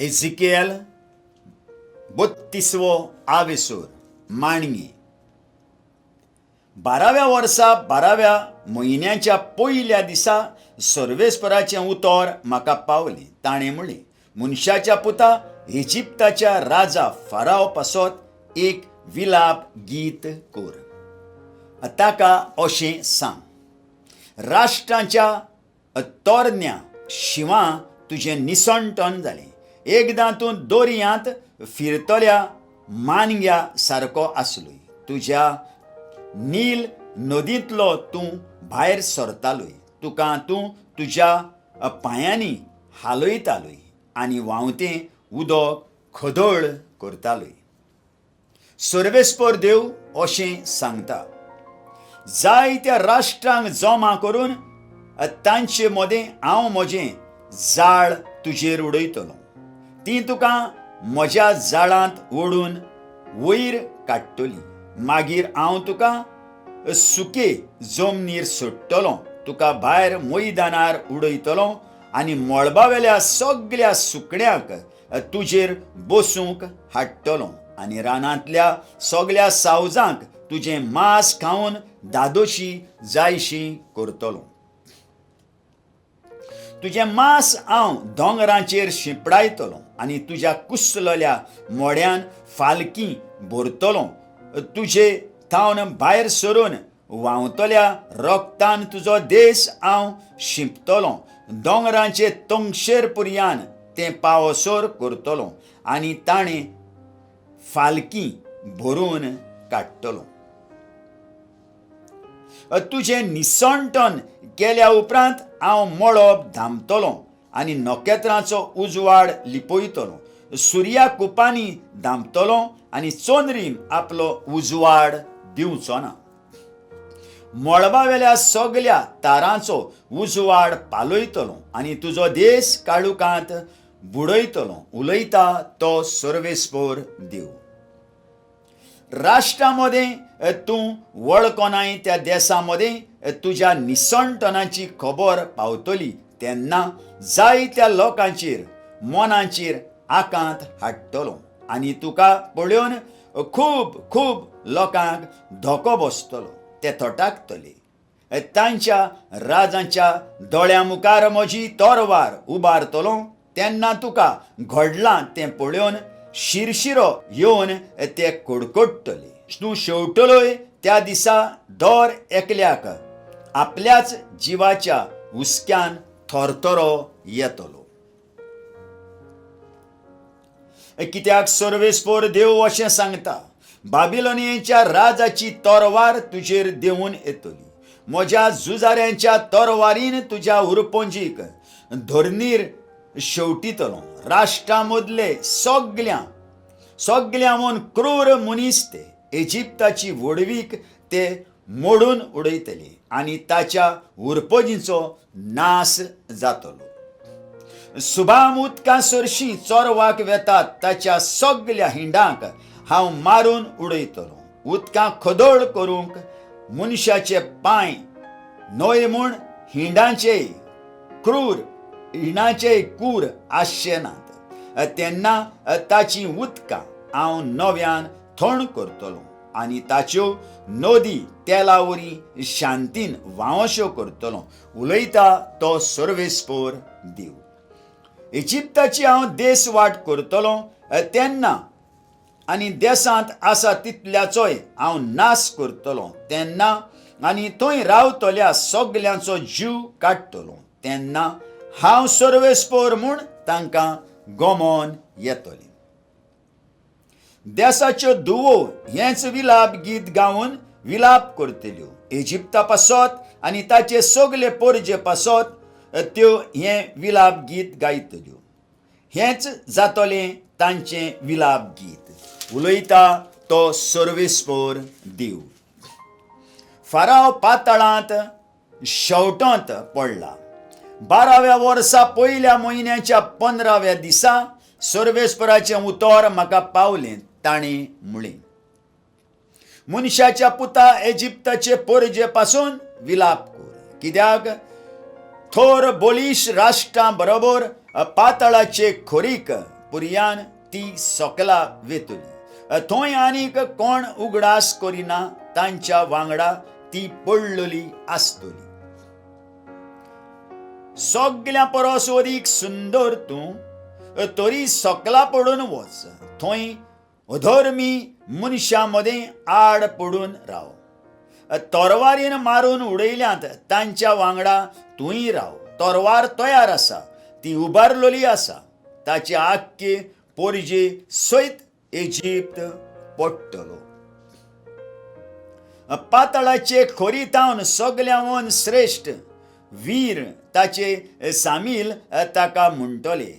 एझिकेल 32वो आवेसूर माणगी 12व्या वर्सा 12व्या म्हयन्याच्या पयल्या दिसा सर्वेस्पराचें उतर म्हाका पावलें. ताणें म्हणलें, मनशाच्या पुता, इजिप्ताच्या राजा फाराव पासत एक विलाप गीत कर. ताका अशें सांग, राष्ट्रांच्या तोरण्या शिवां तुजें निसंटन जालें. एकदां तूं दर्यांत फिरतल्या मानग्या सारको आसलोय. तुज्या नील नदींतलो तूं भायर सरतालोय. तूं तुज्या पांयांनी हालयतालोय आनी व्हांवतें उदक खदळ करतालोय. सर्वेस्पर देव अशें सांगता, जायत्या राष्ट्रांक जमा करून तांचे मदें हांव म्हजें जाळ तुजेर उडयतलों. तीं तुका म्हज्या जाळांत ओडून वयर काडटलीं. मागीर हांव तुका सुके जमनीर सोडटलों. तुका भायर मैदानार उडयतलों आनी मळबावेल्या सगळ्या सुकण्यांक तुजेर बसूंक हाडटलों आनी रानांतल्या सगळ्या सावजांक तुजें मांस खावन दादोशी जायशीं करतलों. तुजें मांस हांव दोंगरांचेर शिंपडायतलों आनी तुज्या कुसलल्या मोड्यान फालकी भरतलों. तुजे थावन भायर सरून व्हांवतल्या रोगतान तुजो देश हांव शिंपतलों. दोंगरांचे तंगशेर पर्यान तें पावसोर करतलों आनी ताणें फालकी भरून काडटलों. तुजें निसंटन केल्या उपरांत हांव मळब धांपतलों आनी नखेत्रांचो उजवाड लिपयतलों. सुर्या कुपांनी धांपतलों आनी चोनरीन आपलो उजवाड दिवचो ना. मळबावेल्या सगळ्या तारांचो उजवाड पालयतलों आनी तुजो देश काळुकांत बुडयतलों. उलयता तो सर्वेस्पर देव. राष्ट्रांमदें तूं वळखनाय त्या देशांमदें तुज्या निसंटनाची खबर पावतली तेन्ना जायत्या लोकांचेर मनांचेर आकांत हाडटलो आनी तुका पळोवन खूब खूब लोकांक धोको बसतलो. ते थटाकतले. तांच्या राजांच्या दोळ्यां मुखार म्हजी तोरवार उबारतलो. तेन्ना तुका घडलां तें पळोवन शिरशिरो येवन ते कडकडटले. तूं शेवटलोय त्या दिसा दर एकल्याक आपल्याच जिवाच्या हुस्क्यान थरथरो येतलो. कित्याक सर्वेस्पर देव अशें सांगता, बाबिलोनियेच्या राजाची तोरवार तुजेर देंवून येतली. म्हज्या झुजाऱ्यांच्या तोरवारीन तुज्या उरपंजीक धरणीर शेवटितलो. राष्ट्रां मदले सगळ्यांवन क्रूर मनीस ते इजिप्ताची वडवीक ते मोडून उडयतले आनी ताच्या उरपजींचो नाश जातलो. सुबाम उदकां सरशीं चोरवाक वेतात ताच्या सगळ्या हिंडांक हांव मारून उडयतलो. उदकां खदळ करूंक मनशाचे पांय न्हय म्हूण हिंडांचेय कूर आसचे नात. तेन्ना ताची उदकां हांव नव्यान थंड करतलो आनी ताच्यो नदी तेलावरी शांतीन व्हांवश्यो करतलो. उलयता तो सर्वेस्पर देव. इजिप्ताची हांव देश वाट करतलो तेन्ना आनी देशांत आसा तितल्याचोय हांव नाश करतलो तेन्ना आनी थंय रावतल्या सगळ्यांचो जीव काडटलो. तेन्ना हांव सर्वेस्पर म्हूण तांकां गमोन येतलें. देशाच्यो धुवो हेंच विलाप गीत गावन विलाप करतल्यो. इजिप्ता पासत आनी ताचे सगळे परजे पासत त्यो हें विलाप गीत गायतल्यो. हेंच जातलें तांचें विलाप गीत. उलयता तो सर्वेस्पर देव. फाराव पाताळांत शेवटोंत पडला. 12व्या वर्सा पयल्या म्हयन्याच्या 15व्या दिसा सर्वेस्पराचें उतर म्हाका पावलें. ताणें म्हणलें, मनशाच्या पुता, इजिप्ताचे परजे पासून विलाप कर. कित्याक थोर बोलीश राष्ट्रां बरोबर पाताळाचे खोरीक पुर्यान ती सकला वेतली. थंय आनीक कोण उगडास करिना तांच्या वांगडा ती पडलेली आसतली. सगळ्या परस अदीक सुंदर तूं तरी सकला पडून वच. थंय अधर्मी मनशां मदें आड पडून राव. तोरवारीन मारून उडयल्यांत तांच्या वांगडा तूंय राव. तोरवार तयार आसा, ती उबारलेली आसा. ताचे आख्खे पोरजे सयत इजिप्त पडटलो. पातळाचे खोरीतावन सगळ्यांवन श्रेष्ठ वीर ताचे सामील ताका म्हणटले,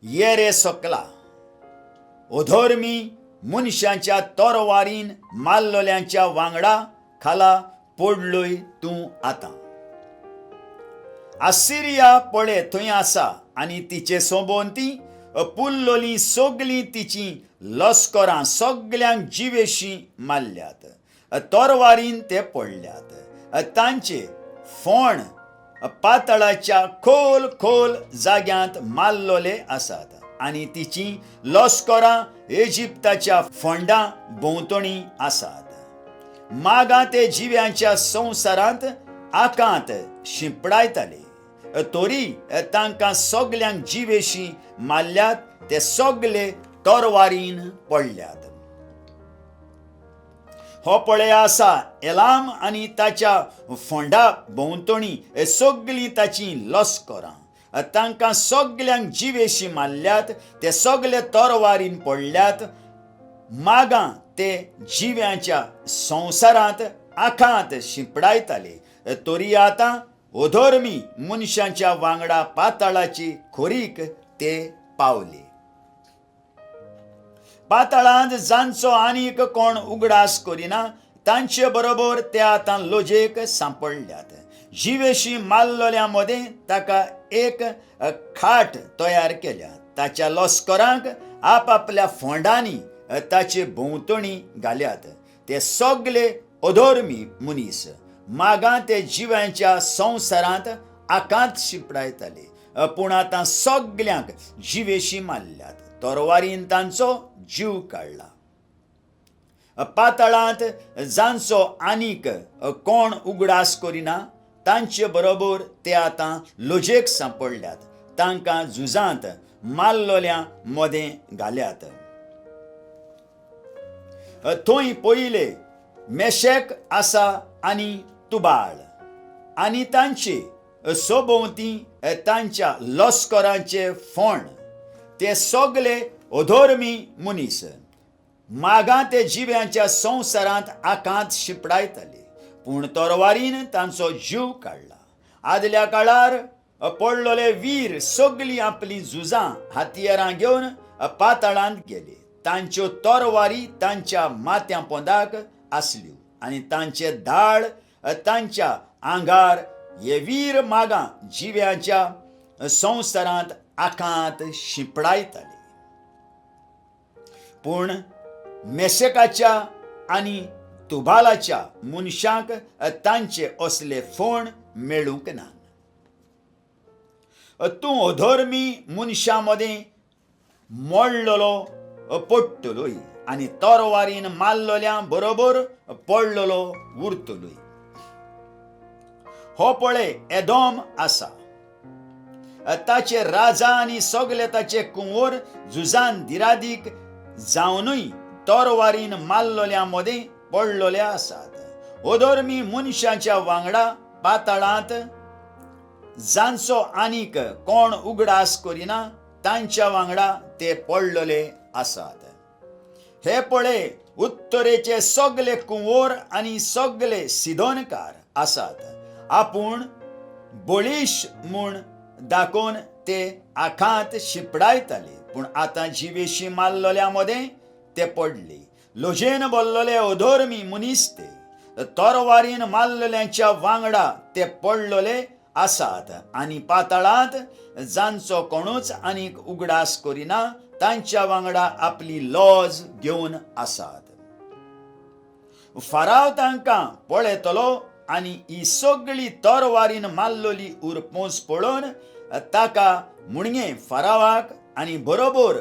ये रे सकला. अधर्मी मनशांच्या तोरवारीन मारलेल्यांच्या वांगडा खाला पडलोय तूं आतां. आसिरिया पळय थंय आसा आनी तिचे सोबोंती पुल्लोली सगळीं तिची लस्करां सगळ्यांक जिवेशीं मारल्यात. तोरवारीन ते पडल्यात. तांचे फोण पातळाच्या खोल खोल जाग्यांत मारलोले आसात आनी तिची लस्करां इजिप्ताच्या फोंडां भोंवतणी आसात. मागां ते जिव्यांच्या संवसारांत आकांत शिंपडायताले. तरी तांकां सगळ्यांक जिवेशीं मारल्यात. ते सगळे तोरवारीन पडल्यात. हो पळय आसा एलाम आनी ताच्या फोंडा भोंवतणी सगळीं ताची लस्करां. तांकां सगळ्यांक जिवेशीं मारल्यात. ते सगळे तोरवारीन पडल्यात. मागां ते जिव्यांच्या संवसारांत आखांत शिंपडायताले. तरी आतां अधर्मी मनशांच्या वांगडा पाताळाची खोरीक ते पावले. पाताळांत जांचो आनीक कोण उगडास करिना तांचे बरोबर ते आतां लोजेक सांपडल्यात. जिवेशीं मारलेल्या मदें ताका एक खाट तयार केल्या. ताच्या लस्करांक आपआपल्या फोंडांनी ताचे भोंवतणी घाल्यात. ते सगळे अधर्मी मनीस मागां ते जिव्यांच्या संवसारांत आकांत शिंपडायताले. पूण आतां सगळ्यांक जिवेशीं मारल्यात. तोरवारीन तांचो जीव काडला. पाताळांत जांचो आनीक कोण उगडास करिना तांचे बरोबर ते आतां लोजेक सांपडल्यात. तांकां झुजांत मारलोल्या मदें घाल्यात. थंय पयले मेशेक आसा आनी तुबाळ आनी तांचे सोबोवती तांच्या लस्करांचे फोण. ते सगळे अधर्मी मनीस मागां ते जिव्यांच्या संवसारांत आकांत शिंपडायताले. पूण तोरवारीन तांचो जीव काडला. आदल्या काळार पडलेले वीर सगळीं आपलीं झुजां हातियारां घेवन पाताळांत गेले. तांच्यो तोरवारी तांच्या माथ्या पोंदाक आसल्यो आनी तांचे धाड तांच्या आंगार. हे वीर मागां जिव्यांच्या संवसारांत आकांत शिंपडायताले. पूण मेशेकाच्या आनी तुबालाच्या मनशांक तांचे असले फोण मेळूंक ना. तूं अधर्मी मनशां मदें मोडलेलो पडटलोय आनी तोरवारीन मारलेल्या बरोबर पडलेलो उरतलोय. हो पळय एदोम आसा. ताचे राजा आनी सगळे ताचे कुंवर झुजान धिरादीक जावनूय तोरवारीन मारलेल्या मदें पडलेले आसात. अधर्मी मनशांच्या वांगडा पाताळांत जांचो आनीक कोण उगडास करिना तांच्या वांगडा ते पडलेले आसात. हे पळय उत्तरेचे सगळे कुंवर आनी सगळे सिदोनकार आसात. आपूण बळीश म्हूण दाखोवन ते आखांत शिंपडायताले. पूण आतां जिवेशीं मारलेल्या मदें ते पडले. लोजेन बोल्लेले अधर्मी मनीस ते तोरवारीन मारलेल्यांच्या वांगडा ते पडलेले आसात आनी पाताळांत जांचो कोणूच आनीक उगडास करिना तांच्या वांगडा आपली लॉज घेवन आसात. फाराव तांकां पळयतलो आनी ही सगळी तोरवारीन मारलेली उरपूस पळोवन ताका मुणगे फारावाक आनी बरोबर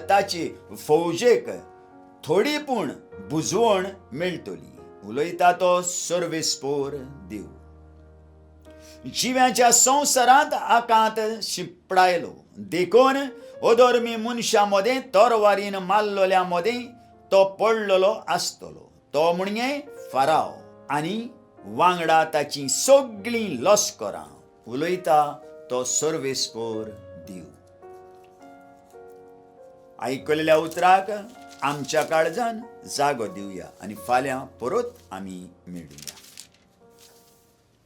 ताची फौजेक थोडी पूण बुजवण मेळटली. उलयता तो सर्वेस्पोर देव. जिव्याच्या संवसारांत आकांत शिंपडायलो देखून अधर्मी मनशां मदें तरवारीन मारलोल्या मदें तो पडलेलो आसतलो. तो म्हणजे फाराव आनी वांगडा ताची सगळीं लश्करां. उलयता तो सर्वेस्पोर देव. आयकलेल्या उतराक आमच्या काळजान जागो दिवया आनी फाल्यां परत आमी मेळुया.